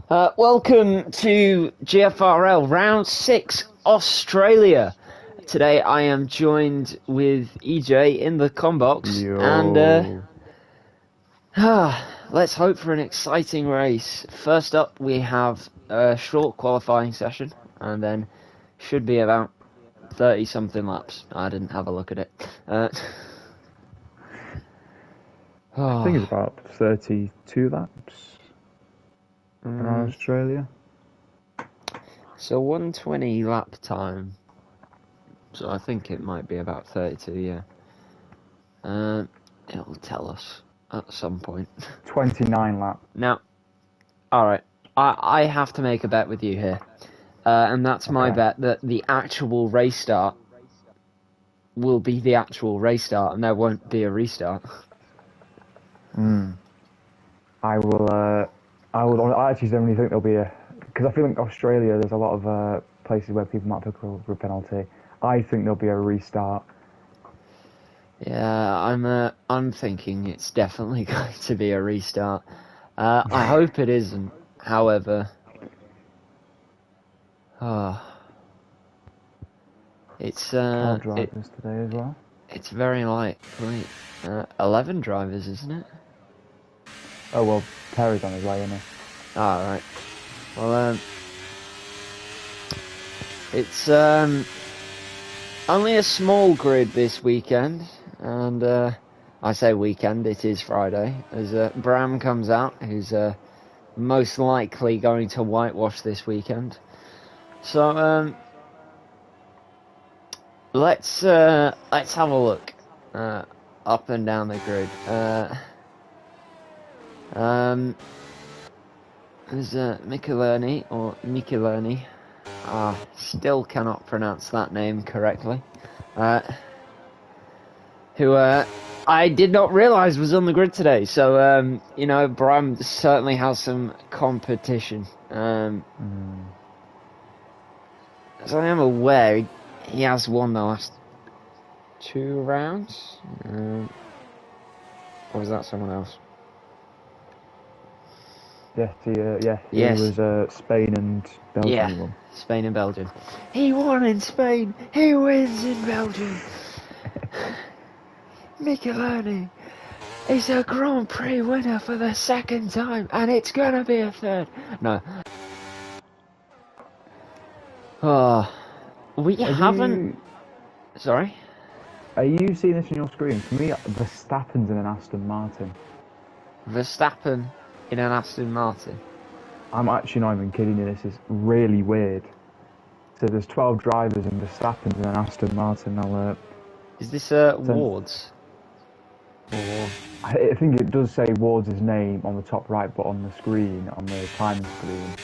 Welcome to GFRL Round 6 Australia. Today I am joined with EJ in the combox. Yo. And let's hope for an exciting race. First up we have a short qualifying session and then should be about 30 something laps. I didn't have a look at it. I think it's about 32 laps around Australia. So 120 lap time. So I think it might be about 32, yeah. It'll tell us at some point. 29 laps. Now, alright, I have to make a bet with you here. And that's my bet that the actual race start will be the actual race start and there won't be a restart. I actually don't think there'll be because I feel like Australia, there's a lot of places where people might pick up for a penalty. I think there'll be a restart. Yeah, I'm thinking it's definitely going to be a restart. I hope it isn't, however. It's Car drivers today as well. It's very likely 11 drivers, isn't it? Oh well, Perry's on his way, isn't he? Right. Well, it's only a small grid this weekend, and I say weekend, it is Friday, as Bram comes out, who's most likely going to whitewash this weekend. So let's have a look up and down the grid. There's Michelini, or Michelini. Still cannot pronounce that name correctly. Who I did not realise was on the grid today. So, you know, Bram certainly has some competition. As I am aware, he has won the last 2 rounds. Or is that someone else? Yes, he was Spain and Belgium. Yeah, won. Spain and Belgium. He won in Spain. He wins in Belgium. Michelini is a Grand Prix winner for the 2nd time, and it's gonna be a 3rd. No. We haven't. Sorry. Are you seeing this on your screen? For me, Verstappen's in an Aston Martin. Verstappen in an Aston Martin. I'm actually not even kidding you, this is really weird. So there's 12 drivers and Verstappen's in an Aston Martin. Is this Ward's? Or... I think it does say Ward's name on the top right, but on the screen, on the time screen,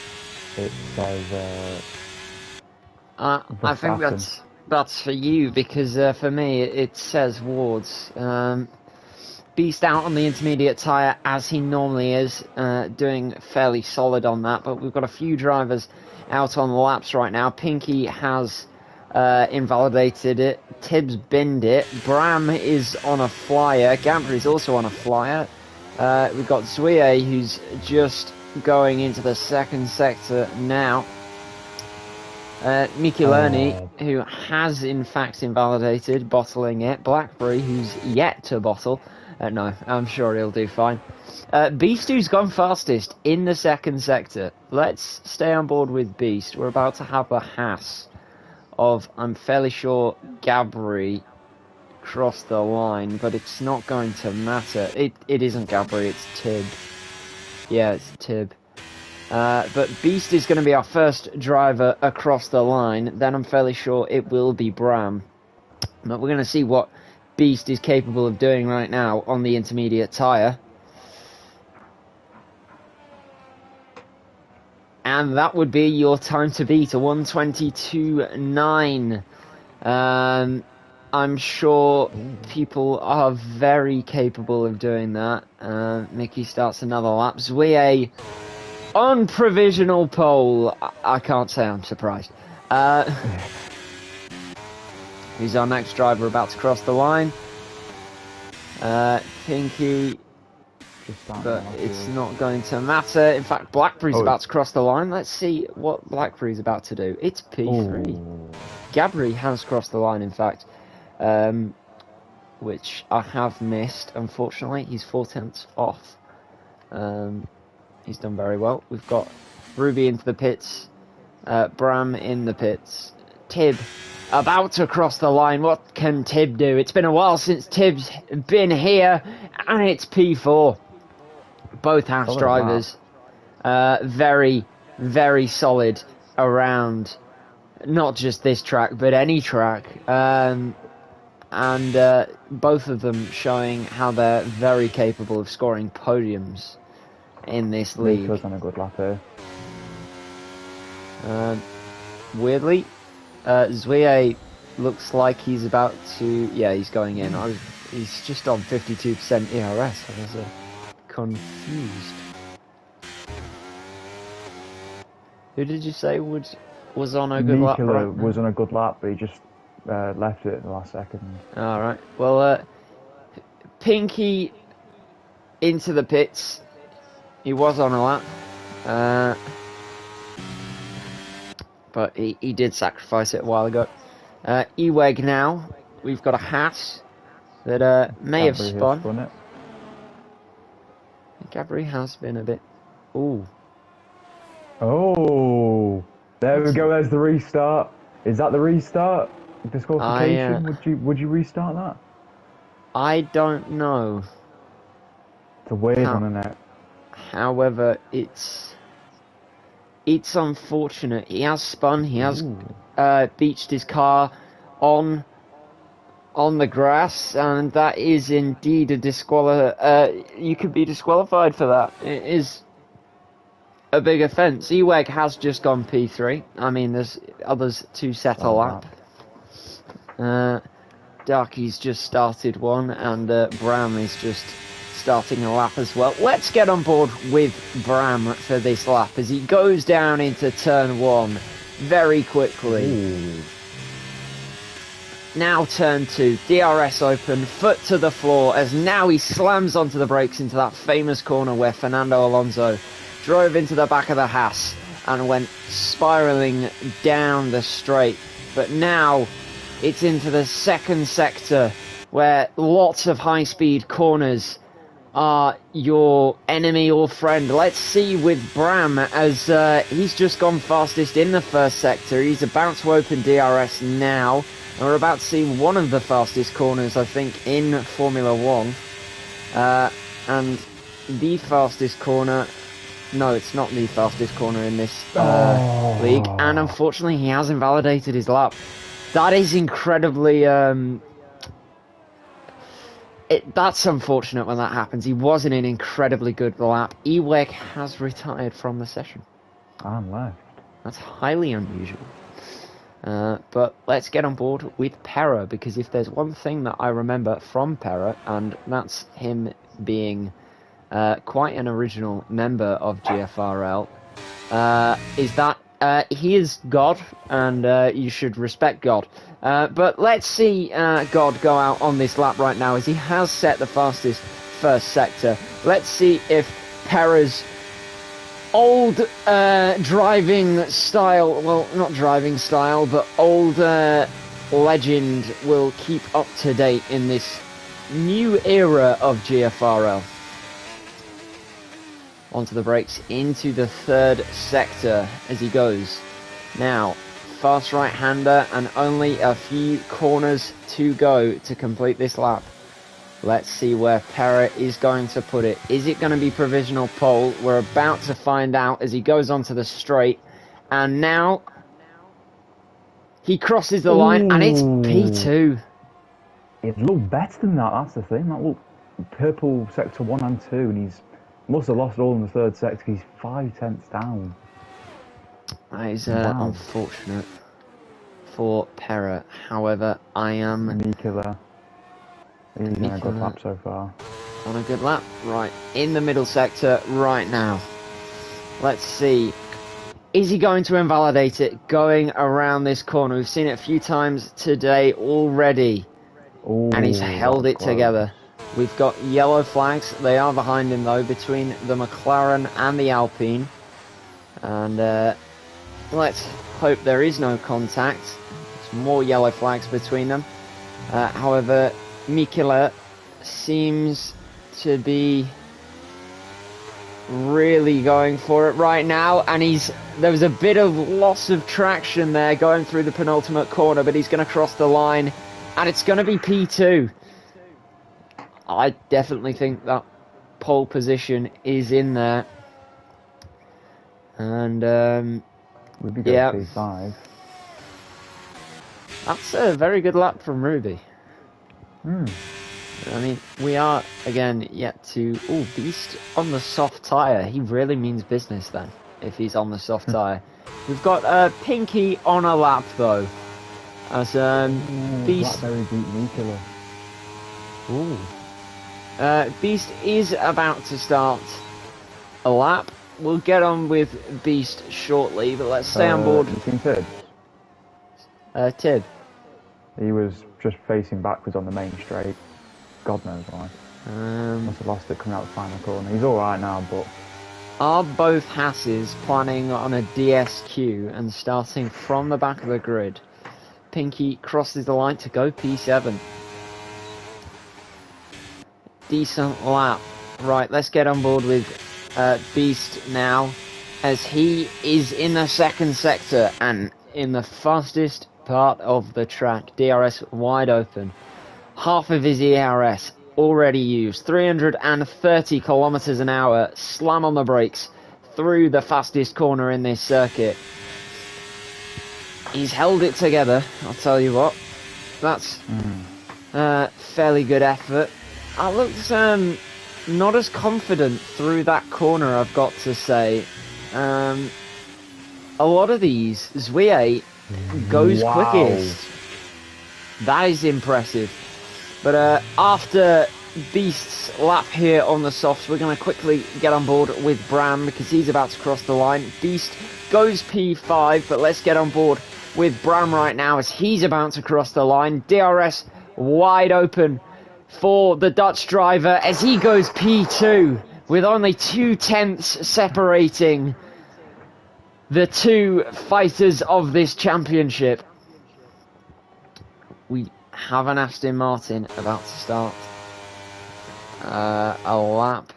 it says I think that's for you, because for me it says Ward's. Beast out on the intermediate tyre as he normally is, doing fairly solid on that, but we've got a few drivers out on the laps right now. Pinky has invalidated it, Tibbs binned it, Bram is on a flyer, Gamper is also on a flyer. We've got Zouye, who's just going into the 2nd sector now. Michelini, who has in fact invalidated, bottling it. Blackberry, who's yet to bottle. No, I'm sure he'll do fine. Beast, who's gone fastest in the 2nd sector. Let's stay on board with Beast. We're about to have a Haas of, I'm fairly sure, Gabri cross the line, but it's not going to matter. It isn't Gabri, it's Tib. Yeah, it's Tib. But Beast is going to be our first driver across the line. Then I'm fairly sure it will be Bram. But we're going to see what Beast is capable of doing right now on the intermediate tyre. And that would be your time to beat, a 1:22.9. I'm sure people are very capable of doing that. Mickey starts another lap. Zouye on provisional pole. I can't say I'm surprised. Who's our next driver about to cross the line? Pinky Just starting but on it's field. not going to matter. In fact, Blackberry's Oh, about to cross the line. Let's see what Blackberry's about to do. It's P3. oh. Gabri has crossed the line, in fact, which I have missed. Unfortunately, he's 4/10 off. He's done very well. We've got Ruby into the pits, Bram in the pits, Tib about to cross the line. What can Tib do? It's been a while since Tib's been here, and it's P4. Both house drivers, very, very solid around not just this track, but any track. And both of them showing how they're very capable of scoring podiums in this league. Miko's on a good lap here. Weirdly, Zwie looks like he's about to... Yeah, he's going in. He's just on 52% ERS. I was confused. Who did you say was on a good lap? Right? Was on a good lap, but he just left it at the last second. Alright. Well, Pinky into the pits. He was on a lap. But he did sacrifice it a while ago. Eweg now. We've got a Haas that may have spun. It. Gabri has been a bit... Ooh. Oh! There we go, there's the restart. Is that the restart? Disqualification? Would you restart that? I don't know. It's a weird one, isn't it? However, it's unfortunate. He has spun. He has beached his car on the grass, and that is indeed a you could be disqualified for that. It is a big offence. Eweg has just gone P3. I mean, there's others to set a lap. Darky's just started one, and Bram is just starting a lap as well. Let's get on board with Bram for this lap as he goes down into turn 1 very quickly. Ooh. Now turn 2, DRS open, foot to the floor as now he slams onto the brakes into that famous corner where Fernando Alonso drove into the back of the Haas and went spiralling down the straight. But now it's into the second sector where lots of high-speed corners are your enemy or friend. Let's see with Bram as he's just gone fastest in the first sector. He's about to open DRS now. And we're about to see one of the fastest corners, I think, in Formula 1. And the fastest corner... No, it's not the fastest corner in this league. And unfortunately, he has invalidated his lap. That is incredibly... that's unfortunate when that happens. He was in an incredibly good lap. Eweg has retired from the session. And left. That's highly unusual. But let's get on board with Pera, because if there's one thing that I remember from Pera, and that's him being quite an original member of GFRL, is that he is God, and you should respect God. But let's see God go out on this lap right now, as he has set the fastest first sector. Let's see if Pera's old driving style, well, not driving style, but old legend will keep up to date in this new era of GFRL. Onto the brakes, into the third sector as he goes. Now, fast right-hander and only a few corners to go to complete this lap. Let's see where Pera is going to put it. Is it going to be provisional pole? We're about to find out as he goes onto the straight. And now he crosses the line, and it's P2. It looked better than that, that's the thing. That looked purple sector 1 and 2, and he's must have lost all in the third sector. He's 5/10 down. That is unfortunate for Pera. However, I am... Mika there. He's on a good lap so far. On a good lap, right, in the middle sector right now. Let's see. Is he going to invalidate it going around this corner? We've seen it a few times today already. Ooh, and he's held it together. We've got yellow flags. They are behind him though, between the McLaren and the Alpine. And let's hope there is no contact. There's more yellow flags between them. However, Mikela seems to be really going for it right now, and there was a bit of loss of traction there going through the penultimate corner, but he's going to cross the line, and it's going to be P2. I definitely think that pole position is in there, and yeah, P5. That's a very good lap from Ruby. I mean, we are, again, yet to... Oh, Beast on the soft tyre. He really means business, then, if he's on the soft tyre. We've got Pinky on a lap, though. As Beast... Blackberry beat Mikela. Ooh. Beast is about to start a lap. We'll get on with Beast shortly, but let's stay on board. You seen Tibbs? Tib. He was just facing backwards on the main straight. God knows why. Must have lost it coming out the final corner. He's alright now, but... Are both Hasses planning on a DSQ and starting from the back of the grid? Pinky crosses the line to go P7. Decent lap. Right, let's get on board with Beast now, as he is in the second sector and in the fastest part of the track. DRS wide open. Half of his ERS already used. 330 kilometers an hour. Slam on the brakes through the fastest corner in this circuit. He's held it together, I'll tell you what. That's fairly good effort. I looked not as confident through that corner, I've got to say. A lot of these, Zwie goes quickest. That is impressive. But after Beast's lap here on the softs, we're going to quickly get on board with Bram because he's about to cross the line. Beast goes P5, but let's get on board with Bram right now as he's about to cross the line. DRS wide open for the Dutch driver as he goes P2 with only 2/10 separating the two fighters of this championship. We have an Aston Martin about to start a lap.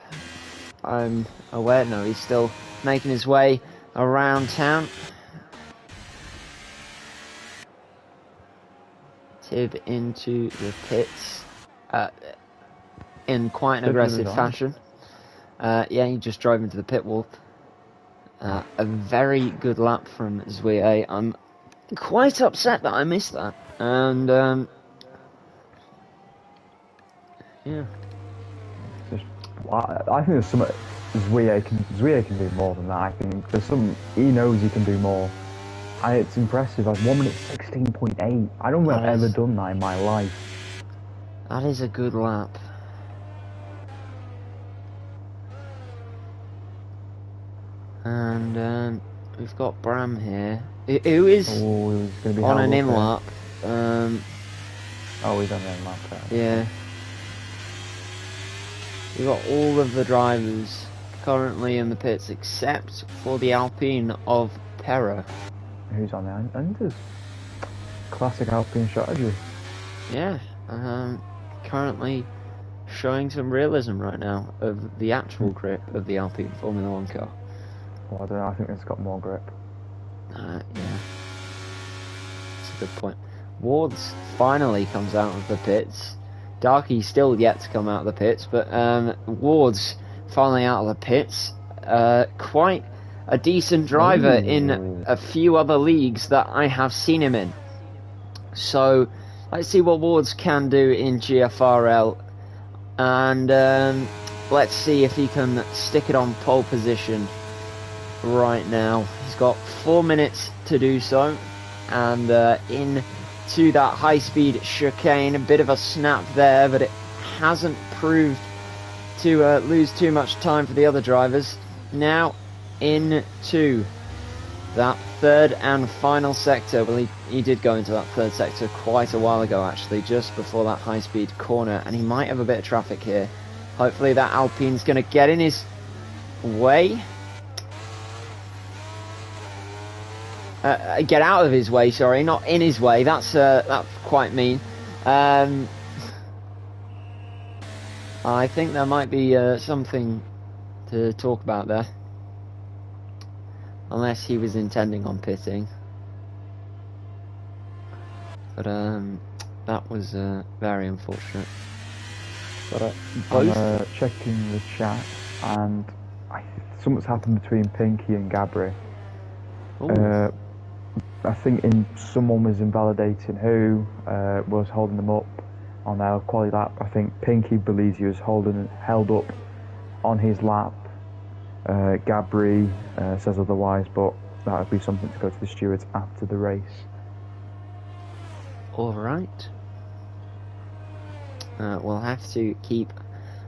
I'm aware, no, he's still making his way around town. Tib into the pits in quite an aggressive fashion. Yeah, he just drove into the pit wall. A very good lap from Zwie. I'm quite upset that I missed that. And yeah. I think there's some Zwie can do more than that. I think there's some he knows he can do more. And it's impressive. I was 1 minute 16.8. I don't think I've ever done that in my life. That is a good lap. And we've got Bram here, who is on an in-lap. Oh, he's on an in-lap. Yeah. We've got all of the drivers currently in the pits except for the Alpine of Perra. Who's on the Enders? Classic Alpine strategy. Yeah. Currently showing some realism right now of the actual grip of the Alpine Formula 1 car. Well, I don't know, I think it's got more grip. Yeah. That's a good point. Wards finally comes out of the pits. Darky's still yet to come out of the pits, but Ward's finally out of the pits. Quite a decent driver in a few other leagues that I have seen him in. So let's see what Wards can do in GFRL, and let's see if he can stick it on pole position right now. He's got 4 minutes to do so, and into that high-speed chicane. A bit of a snap there, but it hasn't proved to lose too much time for the other drivers. Now into that third and final sector. Well, he did go into that third sector quite a while ago, actually, just before that high-speed corner, and he might have a bit of traffic here. Hopefully that Alpine's going to get in his way. Get out of his way, sorry, not in his way. That's quite mean. I think there might be something to talk about there. Unless he was intending on pitting. But that was very unfortunate. But I'm checking the chat, and something's happened between Pinky and Gabri. I think someone was invalidating who was holding them up on their quality lap. I think Pinky believes he was held up on his lap. Gabri says otherwise, but that would be something to go to the stewards after the race. Alright. We'll have to keep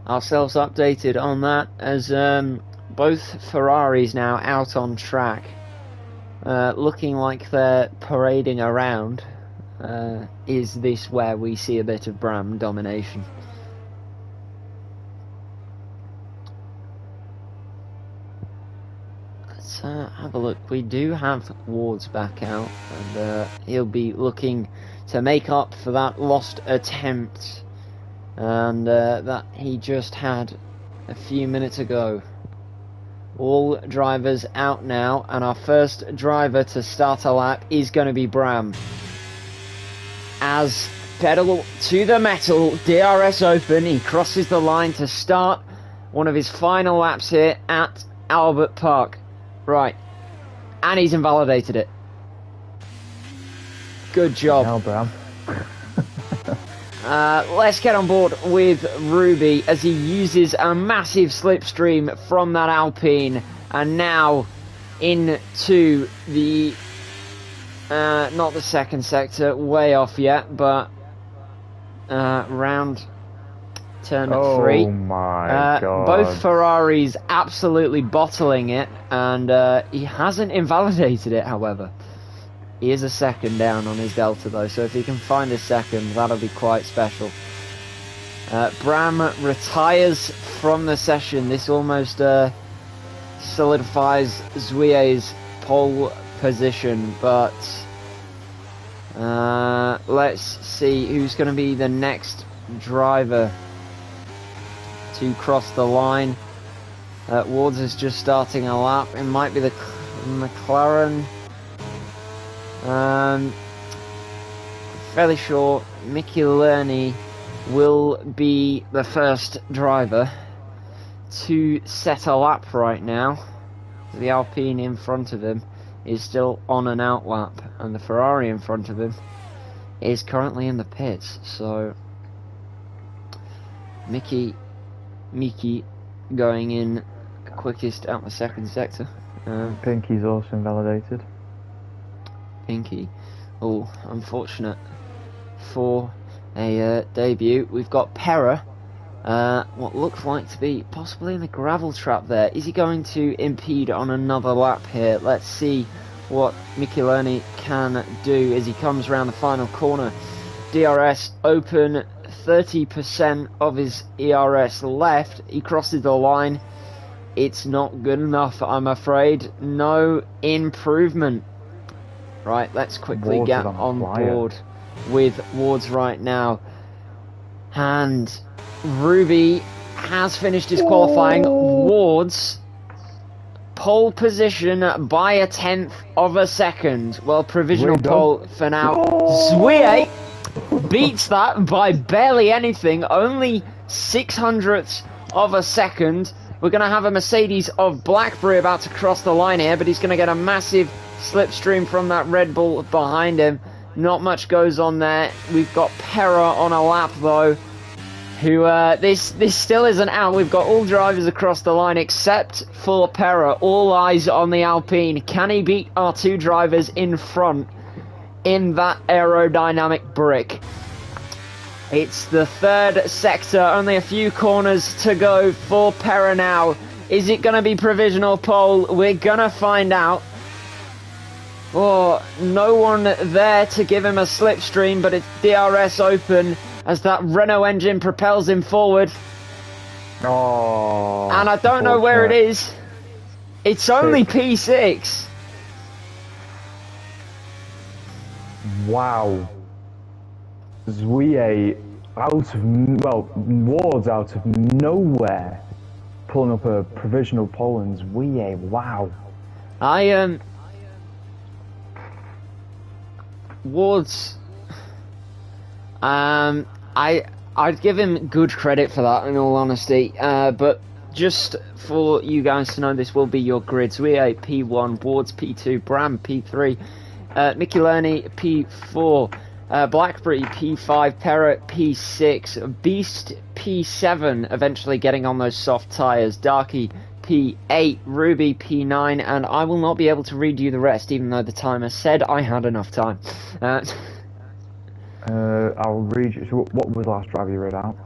ourselves updated on that, as both Ferraris now out on track, looking like they're parading around. Is this where we see a bit of Bram domination? Let's have a look. We do have Ward's back out, and he'll be looking to make up for that lost attempt and that he just had a few minutes ago. All drivers out now, and our first driver to start a lap is going to be Bram. As pedal to the metal, DRS open, he crosses the line to start one of his final laps here at Albert Park. Right, and he's invalidated it. Good job. Hell, Bram. Let's get on board with Ruby as he uses a massive slipstream from that Alpine, and now into the not the second sector, way off yet, but round turn 3. Oh my god. Both Ferraris absolutely bottling it, and he hasn't invalidated it, however. He is a second down on his Delta though, so if he can find a second, that'll be quite special. Bram retires from the session. This almost solidifies Zouier's pole position, but let's see who's going to be the next driver to cross the line. Wards is just starting a lap. It might be the McLaren. Fairly sure Mickey Lerny will be the first driver to set a lap right now. The Alpine in front of him is still on an out lap, and the Ferrari in front of him is currently in the pits. So Mickey going in quickest out the second sector. Pinky's also invalidated. Pinky. Oh, unfortunate for a debut. We've got Pera, what looks like to be possibly in the gravel trap there. Is he going to impede on another lap here? Let's see what Michelini can do as he comes around the final corner. DRS open, 30% of his ERS left. He crosses the line. It's not good enough, I'm afraid. No improvement. Right, let's quickly get on board with Wards right now. And Ruby has finished his qualifying. Wards, pole position by a 1/10 of a second. Well, provisional pole for now. Zouier beats that by barely anything, only 600ths of a second. We're going to have a Mercedes of Blackberry about to cross the line here, but he's going to get a massive slipstream from that Red Bull behind him. Not much goes on there. We've got Pera on a lap though, who this still isn't out. We've got all drivers across the line except for Pera. All eyes on the Alpine. Can he beat our two drivers in front in that aerodynamic brick? It's the third sector, only a few corners to go for Pera now. Is it going to be provisional pole? We're going to find out. Oh, no one there to give him a slipstream, but it's DRS open as that Renault engine propels him forward. Oh, And I don't know where it unfortunate. is. It's only Six. P6. Wow. Zwie Ward's out of nowhere, pulling up a provisional pole, and Zwie, wow. Ward's I'd give him good credit for that, in all honesty. But just for you guys to know, this will be your grids. Zwie P1, Ward's P2, Bram P3, Michelini P4, Blackberry P5, Parrot P6, Beast P7, eventually getting on those soft tyres, Darky P8, Ruby P9, and I will not be able to read you the rest, even though the timer said I had enough time. I'll read you. So what was the last driver you read out?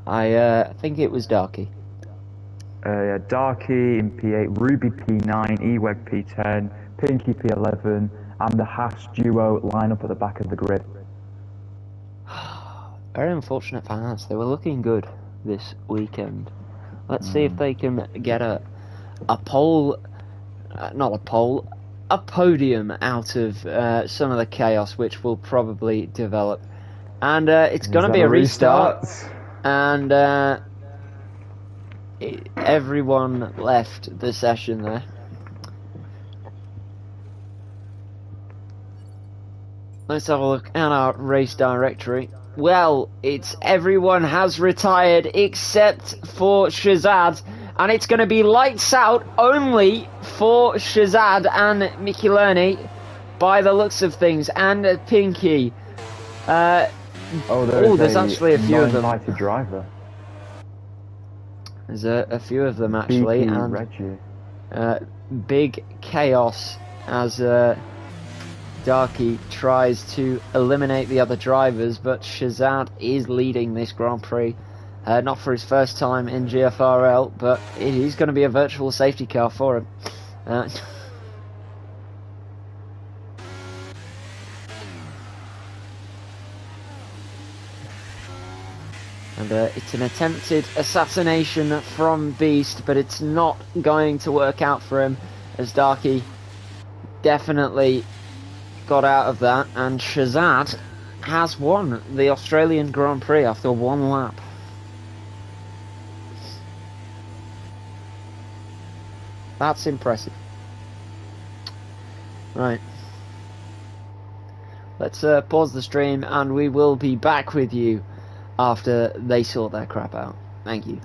I think it was Darky. Yeah, Darky in P8, Ruby P9, Eweg P10, Pinky P11, and the Haas duo line up at the back of the grid. Very unfortunate for Haas. They were looking good this weekend. Let's see if they can get a pole, not a pole, a podium out of some of the chaos which will probably develop. And it's going to be a restart. And everyone left the session there. Let's have a look at our race directory. Well, it's everyone has retired except for Shazad, and it's going to be lights out only for Shazad and Michelini by the looks of things, and Pinky. There's actually a few of them. Driver. There's a few of them actually, and big chaos as Darky tries to eliminate the other drivers, but Shazad is leading this Grand Prix. Not for his first time in GFRL, but it is going to be a virtual safety car for him. And it's an attempted assassination from Beast, but it's not going to work out for him, as Darky definitely got out of that, and Shazad has won the Australian Grand Prix after one lap. That's impressive. Right. Let's pause the stream, and we will be back with you after they sort their crap out. Thank you.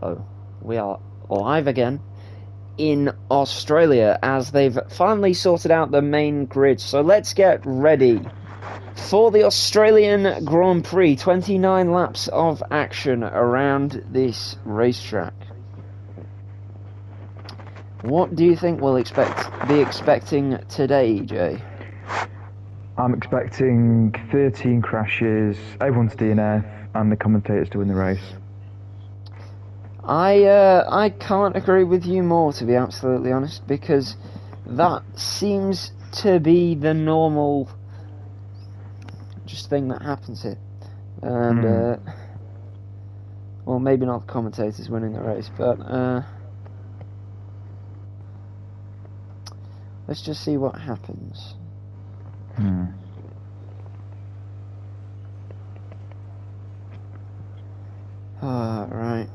Uh-oh. We are live again in Australia as they've finally sorted out the main grid. So let's get ready for the Australian Grand Prix. 29 laps of action around this racetrack. What do you think we'll be expecting today, Jay? I'm expecting 13 crashes, everyone's DNF, and the commentators to win the race. I can't agree with you more, to be absolutely honest, because that seems to be the normal just thing that happens here. And well, maybe not the commentators winning the race, but let's just see what happens. Right.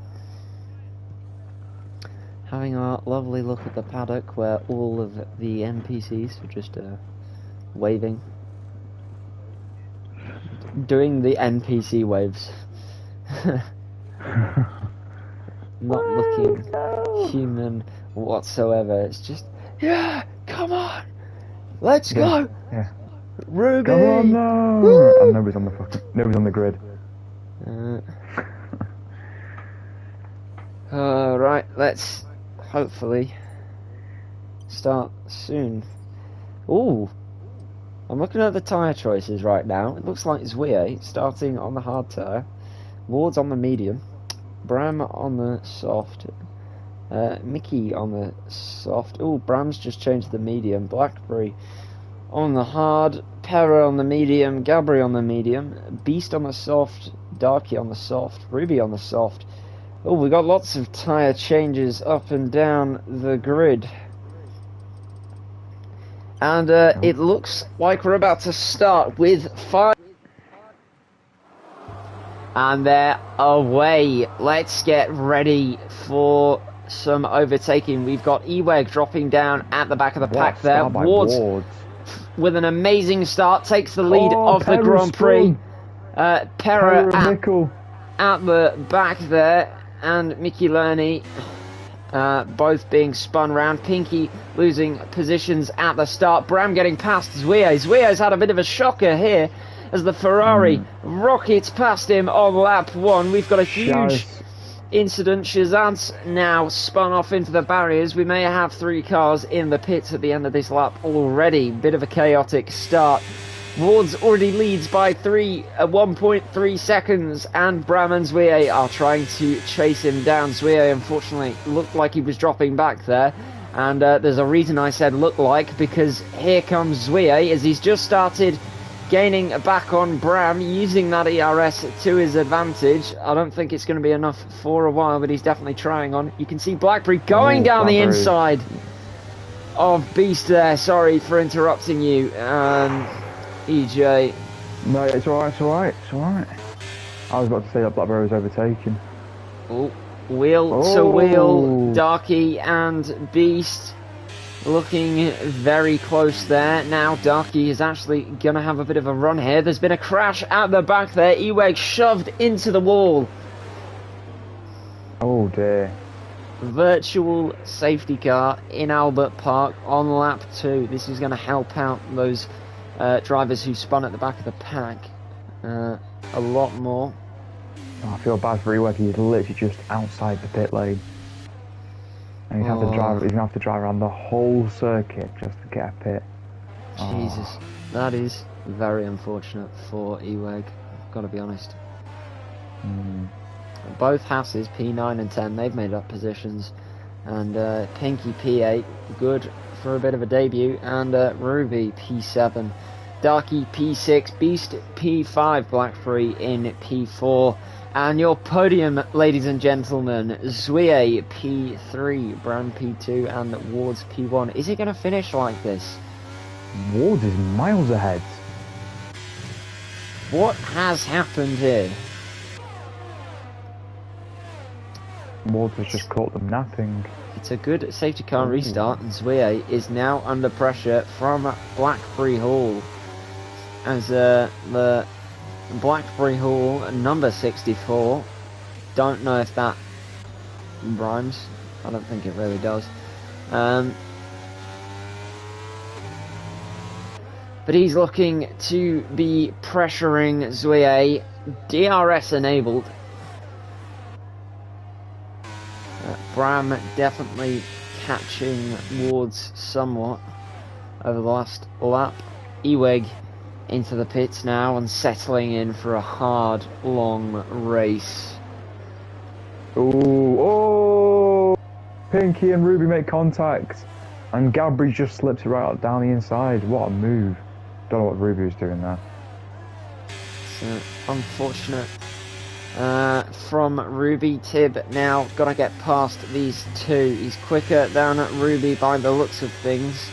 Having a lovely look at the paddock where all of the NPCs are just waving. Doing the NPC waves. Not looking human whatsoever. It's just, yeah, come on, let's go. Yeah. Ruby! Come on now! And nobody's on the grid. Right, let's hopefully start soon. Ooh, I'm looking at the tyre choices right now. It looks like Zwie starting on the hard tyre, Ward's on the medium, Bram on the soft, Mickey on the soft. Ooh, Bram's just changed the medium. Blackberry on the hard, Pera on the medium, Gabri on the medium, Beast on the soft, Darky on the soft, Ruby on the soft. Oh, we got lots of tyre changes up and down the grid. And it looks like we're about to start with 5. And they're away. Let's get ready for some overtaking. We've got Eweg dropping down at the back of the pack there. Ward's with an amazing start, takes the lead of the Grand Prix. Pera at the back there, and Mickey Lerny both being spun round. Pinky losing positions at the start. Bram getting past Zwie. Zwie's had a bit of a shocker here as the Ferrari rockets past him on lap 1. We've got a huge incident. Shazant's now spun off into the barriers. We may have 3 cars in the pits at the end of this lap already. Bit of a chaotic start. Ward's already leads by 1.3 seconds, and Bram and Zwie are trying to chase him down. Zwie, unfortunately, looked like he was dropping back there, and there's a reason I said look like, because here comes Zwie as he's just started gaining back on Bram, using that ERS to his advantage. I don't think it's going to be enough for a while, but he's definitely trying on. You can see Blackberry going down the inside of Beast there. Sorry for interrupting you, EJ. No, it's alright. I was about to say that Blackberry was overtaken. Oh, wheel to wheel, Darky and Beast looking very close there. Now Darky is actually going to have a bit of a run here. There's been a crash at the back there. Eweg shoved into the wall. Oh dear. Virtual safety car in Albert Park on lap 2. This is going to help out those drivers who spun at the back of the pack a lot more. I feel bad for Eweg. He's literally just outside the pit lane. And he's going to have to drive around the whole circuit just to get a pit. Jesus, that is very unfortunate for Eweg, gotta be honest. Both Hasses, P9 and 10, they've made up positions. And Pinky P8, good for a bit of a debut. And Ruby P7, Darky P6, Beast P5, Blackberry in P4. And your podium, ladies and gentlemen, Zwie P3, Bram P2, and Ward's P1. Is it going to finish like this? Ward is miles ahead. What has happened here? Ward has just caught them napping. It's a good safety car restart, and Zwie is now under pressure from Blackberry Hall. As the Blackberry Hall number 64, don't know if that rhymes. I don't think it really does. But he's looking to be pressuring Zouye. DRS enabled. Bram definitely catching Wards somewhat over the last lap. Eweg into the pits now and settling in for a hard, long race. Oh! Pinky and Ruby make contact, and Gabri just slips it right up down the inside. What a move! Don't know what Ruby was doing there. It's unfortunate from Ruby. Tib now got to get past these two. He's quicker than Ruby by the looks of things,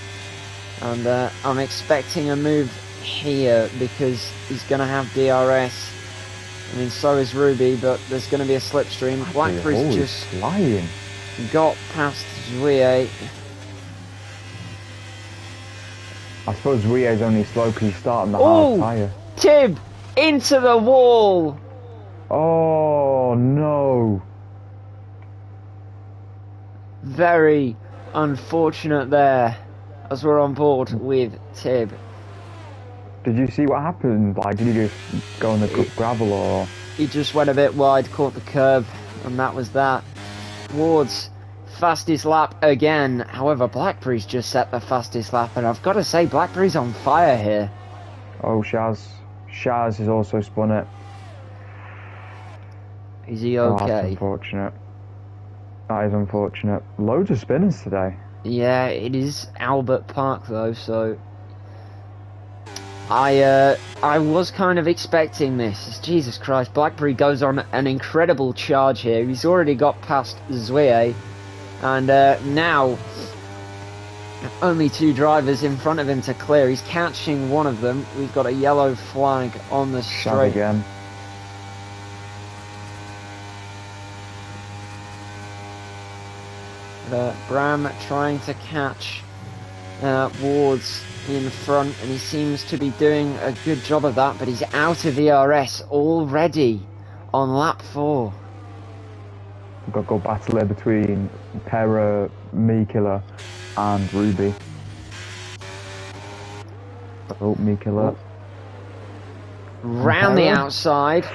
and I'm expecting a move here because he's going to have DRS. I mean, so is Ruby, but there's going to be a slipstream. Blackberry's just flying. Got past Zouye. I suppose Zouye's only slow because he's starting the hard tyre. Tib! Into the wall! Oh, no. Very unfortunate there, as we're on board with Tib. Did you see what happened? Like, did he just go on the gravel, or...? He just went a bit wide, caught the curb, and that was that. Ward's fastest lap again. However, Blackberry's just set the fastest lap, and I've got to say, Blackberry's on fire here. Oh, Shaz. Shaz has also spun it. Is he okay? Oh, that's unfortunate. That is unfortunate. Loads of spinners today. Yeah, it is Albert Park, though, so... I was kind of expecting this. Jesus Christ, Blackberry goes on an incredible charge here. He's already got past Zouye, and now only two drivers in front of him to clear. He's catching one of them. We've got a yellow flag on the straight. Again. Bram trying to catch Wards in front, and he seems to be doing a good job of that, but he's out of ERS already on lap 4. We've got to go battle there between Pera, Mikila and Ruby. Oh, Mikila. Round the outside,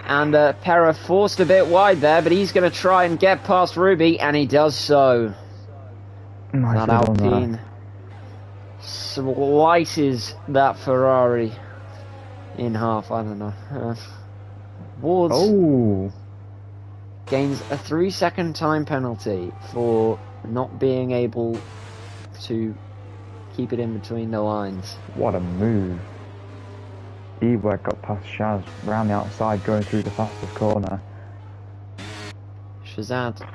and Pera forced a bit wide there, but he's going to try and get past Ruby, and he does so. Nice that Alpine slices that Ferrari in half. I don't know. Wards gains a 3-second time penalty for not being able to keep it in between the lines. What a move. Eweg got past Shaz round the outside, going through the fastest corner. Shazad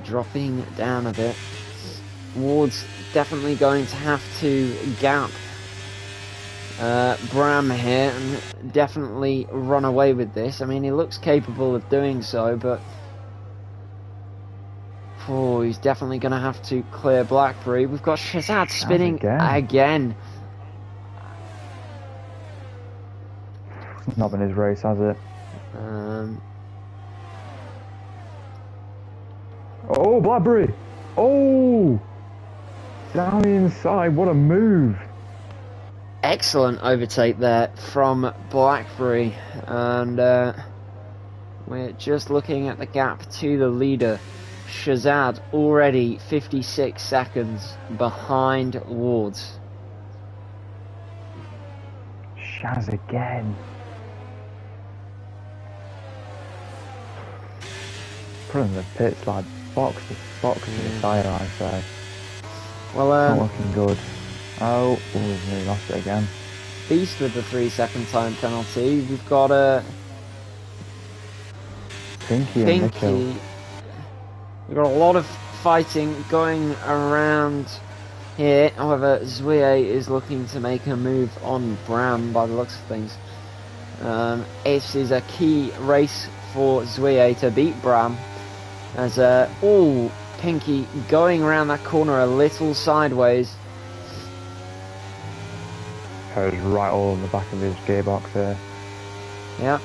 dropping down a bit. Ward's definitely going to have to gap Bram here and definitely run away with this. I mean, he looks capable of doing so, but he's definitely going to have to clear Blackberry. We've got Shazad spinning again. Not been his race, has it? Oh, Blackberry! Oh! Down the inside, what a move! Excellent overtake there from Blackberry, and we're just looking at the gap to the leader. Shazad already 56 seconds behind Wards. Shaz again. Put him in the pits, like box to the tyre, I say. Well, not looking good. Oh, we lost it again. Beast with the 3-second time penalty. We've got Pinky and Nico. We've got a lot of fighting going around here. However, Zouye is looking to make a move on Bram by the looks of things. This is a key race for Zouye to beat Bram. As Pinky going around that corner a little sideways. Goes right all in the back of his gearbox there. Yeah,